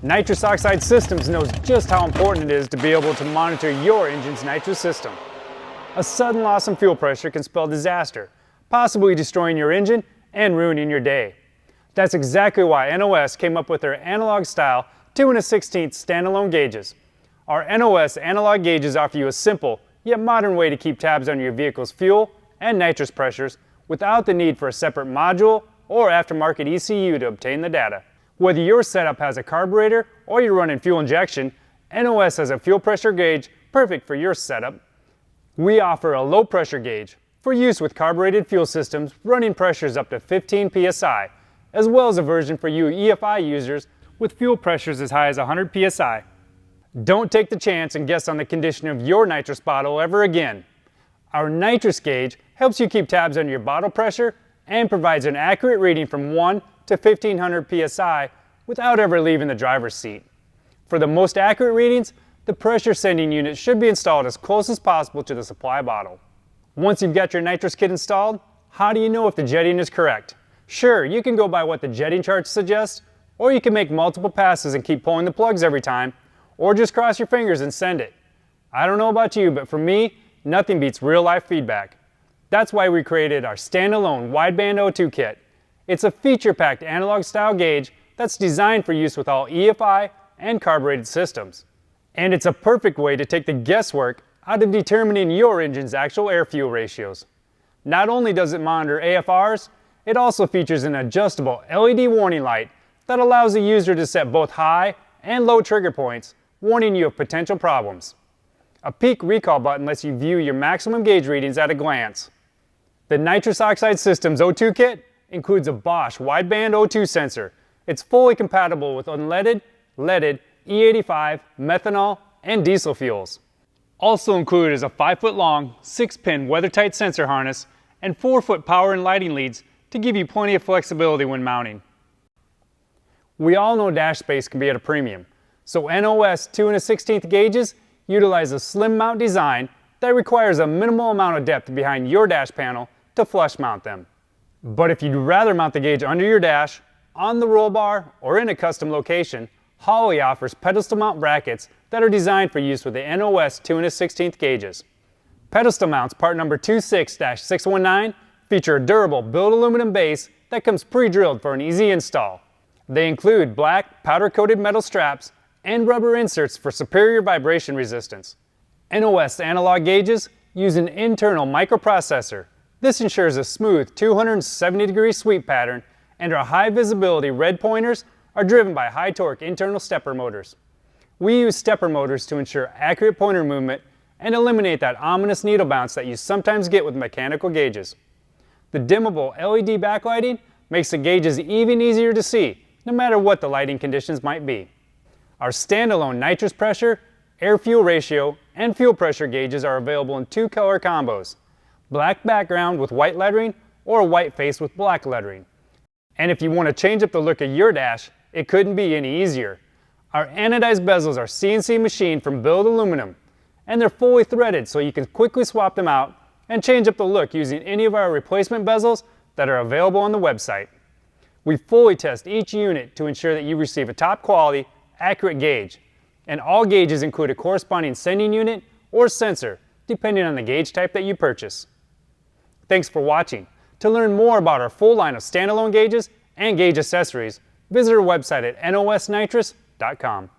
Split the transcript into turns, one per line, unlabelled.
Nitrous Oxide Systems knows just how important it is to be able to monitor your engine's nitrous system. A sudden loss in fuel pressure can spell disaster, possibly destroying your engine and ruining your day. That's exactly why NOS came up with their analog style 2 1/16 standalone gauges. Our NOS analog gauges offer you a simple yet modern way to keep tabs on your vehicle's fuel and nitrous pressures without the need for a separate module or aftermarket ECU to obtain the data. Whether your setup has a carburetor or you're running fuel injection, NOS has a fuel pressure gauge perfect for your setup. We offer a low pressure gauge for use with carbureted fuel systems running pressures up to 15 psi, as well as a version for you EFI users with fuel pressures as high as 100 psi. Don't take the chance and guess on the condition of your nitrous bottle ever again. Our nitrous gauge helps you keep tabs on your bottle pressure and provides an accurate reading from 1 to 1500 psi without ever leaving the driver's seat. For the most accurate readings, the pressure sending unit should be installed as close as possible to the supply bottle. Once you've got your nitrous kit installed, how do you know if the jetting is correct? Sure, you can go by what the jetting charts suggest, or you can make multiple passes and keep pulling the plugs every time, or just cross your fingers and send it. I don't know about you, but for me, nothing beats real-life feedback. That's why we created our standalone wideband O2 kit. It's a feature-packed analog-style gauge that's designed for use with all EFI and carbureted systems. And it's a perfect way to take the guesswork out of determining your engine's actual air-fuel ratios. Not only does it monitor AFRs, it also features an adjustable LED warning light that allows the user to set both high and low trigger points, warning you of potential problems. A peak recall button lets you view your maximum gauge readings at a glance. The Nitrous Oxide Systems O2 kit includes a Bosch wideband O2 sensor. It's fully compatible with unleaded, leaded, E85, methanol, and diesel fuels. Also included is a 5-foot long, 6-pin weather-tight sensor harness and 4-foot power and lighting leads to give you plenty of flexibility when mounting. We all know dash space can be at a premium, so NOS 2 1/16 gauges utilize a slim mount design that requires a minimal amount of depth behind your dash panel to flush mount them. But if you'd rather mount the gauge under your dash, on the roll bar, or in a custom location, Holley offers pedestal mount brackets that are designed for use with the NOS 2 1/16 gauges. Pedestal mounts part number 26-619 feature a durable billet aluminum base that comes pre-drilled for an easy install. They include black powder-coated metal straps and rubber inserts for superior vibration resistance. NOS analog gauges use an internal microprocessor. This ensures a smooth 270-degree sweep pattern, and our high-visibility red pointers are driven by high-torque internal stepper motors. We use stepper motors to ensure accurate pointer movement and eliminate that ominous needle bounce that you sometimes get with mechanical gauges. The dimmable LED backlighting makes the gauges even easier to see, no matter what the lighting conditions might be. Our standalone nitrous pressure, air-fuel ratio, and fuel pressure gauges are available in 2 color combos: black background with white lettering or a white face with black lettering. And if you want to change up the look of your dash, it couldn't be any easier. Our anodized bezels are CNC machined from billet aluminum, and they're fully threaded so you can quickly swap them out and change up the look using any of our replacement bezels that are available on the website. We fully test each unit to ensure that you receive a top quality, accurate gauge, and all gauges include a corresponding sending unit or sensor depending on the gauge type that you purchase. Thanks for watching. To learn more about our full line of standalone gauges and gauge accessories, visit our website at nosnitrous.com.